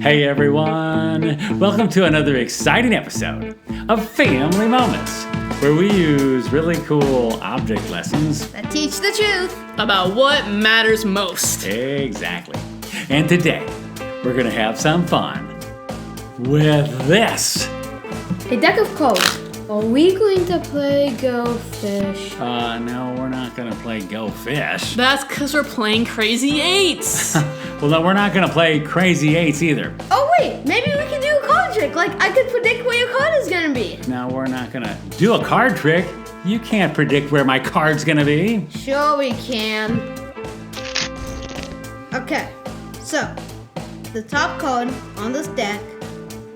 Hey everyone! Welcome to another exciting episode of Family Moments, where we use really cool object lessons that teach the truth about what matters most. Exactly. And today, we're going to have some fun with this. A deck of cards. Are we going to play Go Fish? No, we're not going to play Go Fish. That's because we're playing Crazy Eights. Well, no, we're not going to play Crazy Eights either. Oh wait, maybe we can do a card trick. Like I could predict where your card is going to be. No, we're not going to do a card trick. You can't predict where my card's going to be. Sure we can. Okay, so the top card on this deck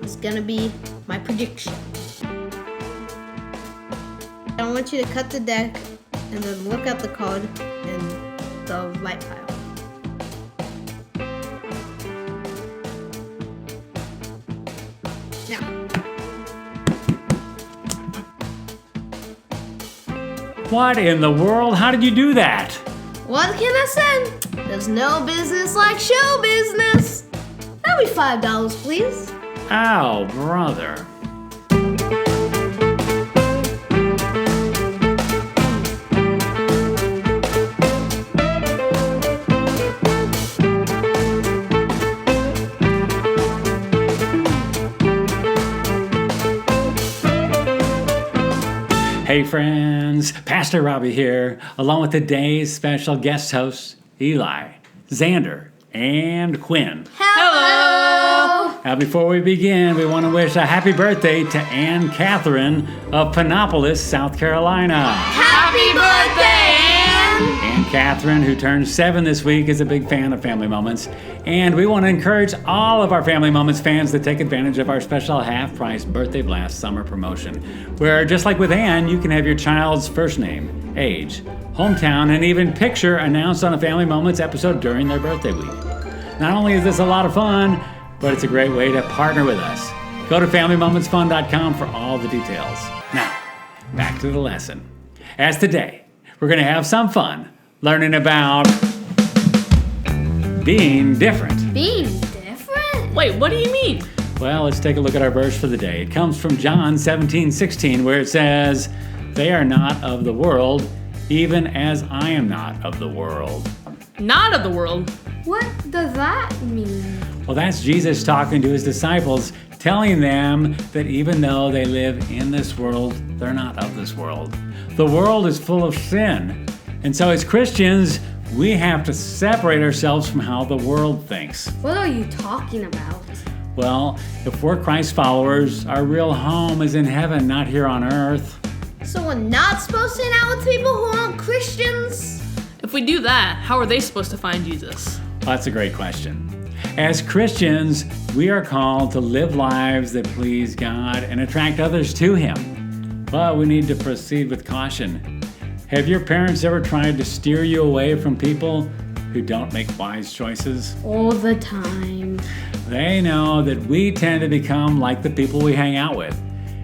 is going to be my prediction. I want you to cut the deck and then look at the card in the right pile. Now, What in the world? How did you do that? what can I say? There's no business like show business. That'll be $5, please. Ow, brother. Hey friends, Pastor Robbie here, along with today's special guest hosts, Eli, Xander, and Quinn. Hello. Now before we begin, we want to wish a happy birthday to Ann Catherine of Panopolis, South Carolina. Happy birthday, Ann! Ann Catherine, who turned 7 this week, is a big fan of Family Moments, and we want to encourage all of our Family Moments fans to take advantage of our special half-price Birthday Blast summer promotion, where, just like with Ann, you can have your child's first name, age, hometown, and even picture announced on a Family Moments episode during their birthday week. Not only is this a lot of fun, but it's a great way to partner with us. Go to FamilyMomentsFun.com for all the details. Now, back to the lesson. As today, we're going to have some fun learning about being different. Being different? Wait, what do you mean? Well, let's take a look at our verse for the day. It comes from John 17:16, where it says, "They are not of the world, even as I am not of the world." Not of the world. What does that mean? Well, that's Jesus talking to his disciples, telling them that even though they live in this world, they're not of this world. The world is full of sin. And so as Christians, we have to separate ourselves from how the world thinks. What are you talking about? Well, if we're Christ followers, our real home is in heaven, not here on earth. So we're not supposed to hang out with people who aren't Christians? If we do that, how are they supposed to find Jesus? Well, that's a great question. As Christians, we are called to live lives that please God and attract others to Him. But we need to proceed with caution. Have your parents ever tried to steer you away from people who don't make wise choices? All the time. They know that we tend to become like the people we hang out with.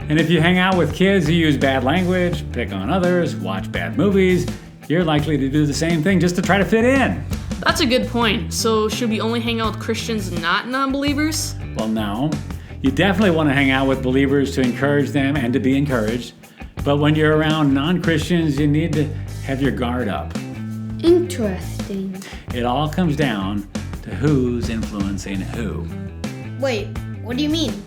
And if you hang out with kids who use bad language, pick on others, watch bad movies, you're likely to do the same thing just to try to fit in. That's a good point. So should we only hang out with Christians, not non-believers? Well, no. You definitely want to hang out with believers to encourage them and to be encouraged. But when you're around non-Christians, you need to have your guard up. Interesting. It all comes down to who's influencing who. Wait, what do you mean?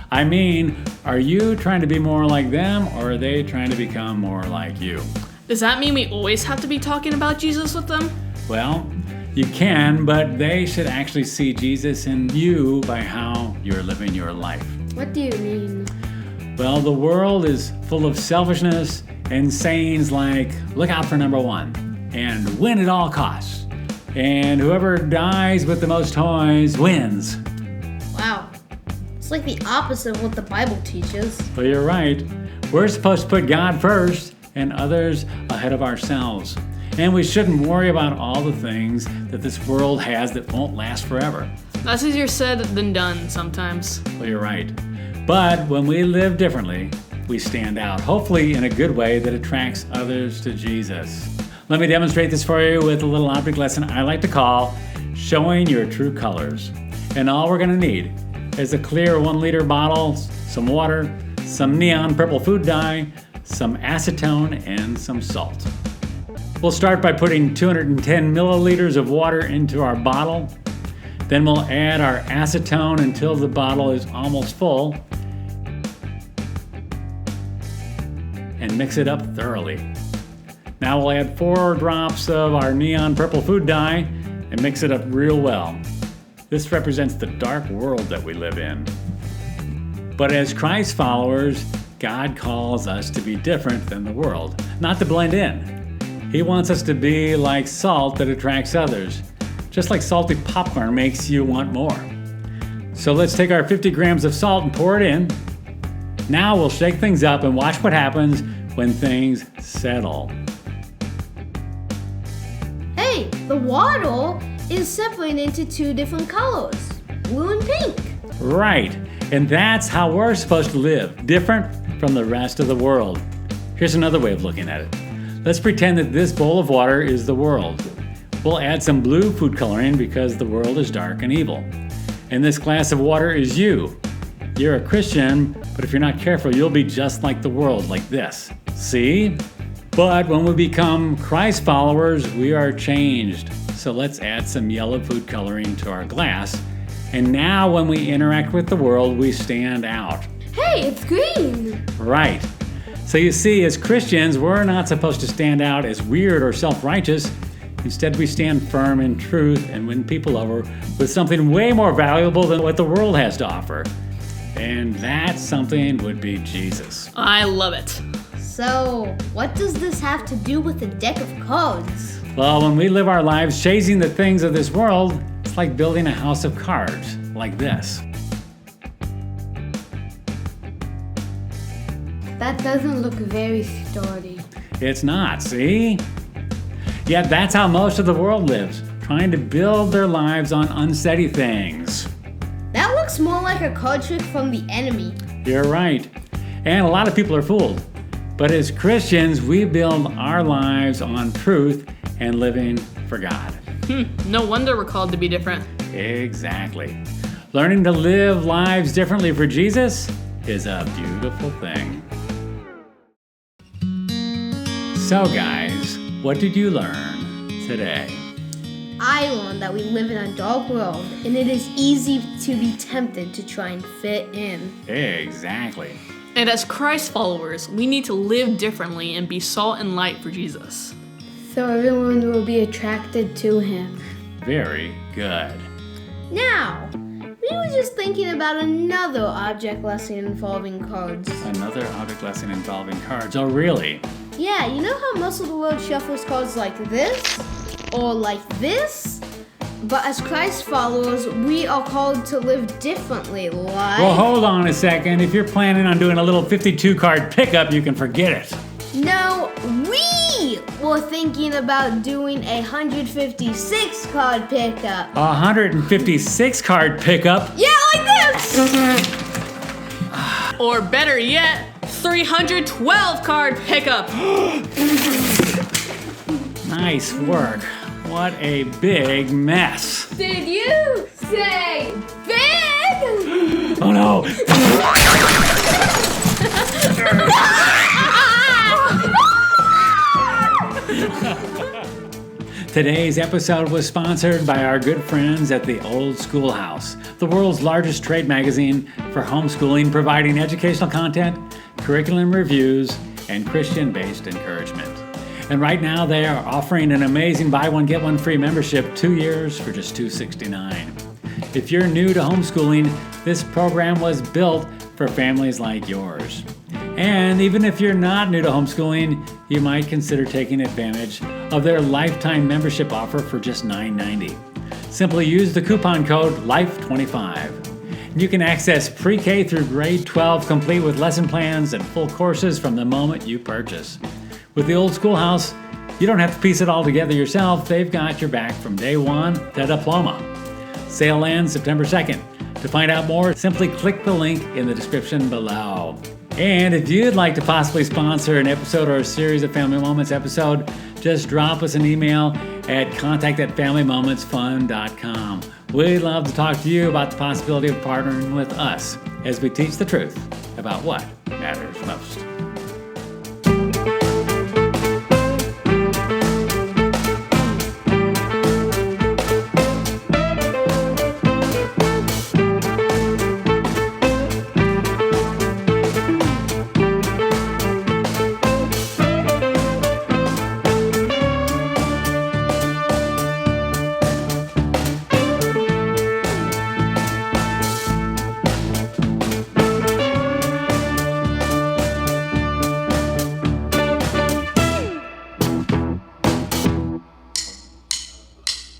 I mean, are you trying to be more like them, or are they trying to become more like you? Does that mean we always have to be talking about Jesus with them? Well, you can, but they should actually see Jesus in you by how you're living your life. What do you mean? Well, the world is full of selfishness and sayings like, look out for number one, and win at all costs. And whoever dies with the most toys wins. Wow. It's like the opposite of what the Bible teaches. But you're right. We're supposed to put God first and others ahead of ourselves. And we shouldn't worry about all the things that this world has that won't last forever. That's easier said than done sometimes. Well, you're right. But when we live differently, we stand out, hopefully in a good way that attracts others to Jesus. Let me demonstrate this for you with a little object lesson I like to call Showing Your True Colors. And all we're going to need is a clear 1 liter bottle, some water, some neon purple food dye, some acetone, and some salt. We'll start by putting 210 milliliters of water into our bottle. Then we'll add our acetone until the bottle is almost full and mix it up thoroughly. Now we'll add 4 drops of our neon purple food dye and mix it up real well. This represents the dark world that we live in. But as Christ followers, God calls us to be different than the world, not to blend in. He wants us to be like salt that attracts others, just like salty popcorn makes you want more. So let's take our 50 grams of salt and pour it in. Now we'll shake things up and watch what happens when things settle. Hey, the water is separated into 2 different colors, blue and pink. Right, and that's how we're supposed to live, different from the rest of the world. Here's another way of looking at it. Let's pretend that this bowl of water is the world. We'll add some blue food coloring because the world is dark and evil. And this glass of water is you. You're a Christian, but if you're not careful, you'll be just like the world, like this. See? But when we become Christ followers, we are changed. So let's add some yellow food coloring to our glass. And now when we interact with the world, we stand out. Hey, it's green. Right. So you see, as Christians, we're not supposed to stand out as weird or self-righteous. Instead, we stand firm in truth and win people over with something way more valuable than what the world has to offer. And that something would be Jesus. I love it. So, what does this have to do with a deck of cards? Well, when we live our lives chasing the things of this world, it's like building a house of cards, like this. That doesn't look very sturdy. It's not, see? Yet that's how most of the world lives, trying to build their lives on unsteady things. That looks more like a card trick from the enemy. You're right. And a lot of people are fooled. But as Christians, we build our lives on truth and living for God. No wonder we're called to be different. Exactly. Learning to live lives differently for Jesus is a beautiful thing. So guys, what did you learn today? I learned that we live in a dark world, and it is easy to be tempted to try and fit in. Exactly. And as Christ followers, we need to live differently and be salt and light for Jesus. So everyone will be attracted to him. Very good. Now, we were just thinking about another object lesson involving cards. Another object lesson involving cards. Oh, really? Yeah, you know how most of the world shuffles cards like this? Or like this? But as Christ followers, we are called to live differently, like... Well, hold on a second. If you're planning on doing a little 52-card pickup, you can forget it. No, we were thinking about doing a 156-card pickup. 156-card pickup? Yeah, like this! Or better yet, 312 card pickup. Nice work. What a big mess. Did you say big? Oh no. Today's episode was sponsored by our good friends at the Old Schoolhouse, the world's largest trade magazine for homeschooling, providing educational content, curriculum reviews, and Christian-based encouragement. And right now they are offering an amazing buy one, get one free membership, 2 years for just $269. If you're new to homeschooling, this program was built for families like yours. And even if you're not new to homeschooling, you might consider taking advantage of their lifetime membership offer for just $9.90. Simply use the coupon code LIFE25. You can access pre-K through grade 12 complete with lesson plans and full courses from the moment you purchase. With the Old Schoolhouse, you don't have to piece it all together yourself. They've got your back from day one to diploma. Sale ends September 2nd. To find out more, simply click the link in the description below. And if you'd like to possibly sponsor an episode or a series of Family Moments episode, just drop us an email at contact@familymomentsfun.com. We'd love to talk to you about the possibility of partnering with us as we teach the truth about what matters most.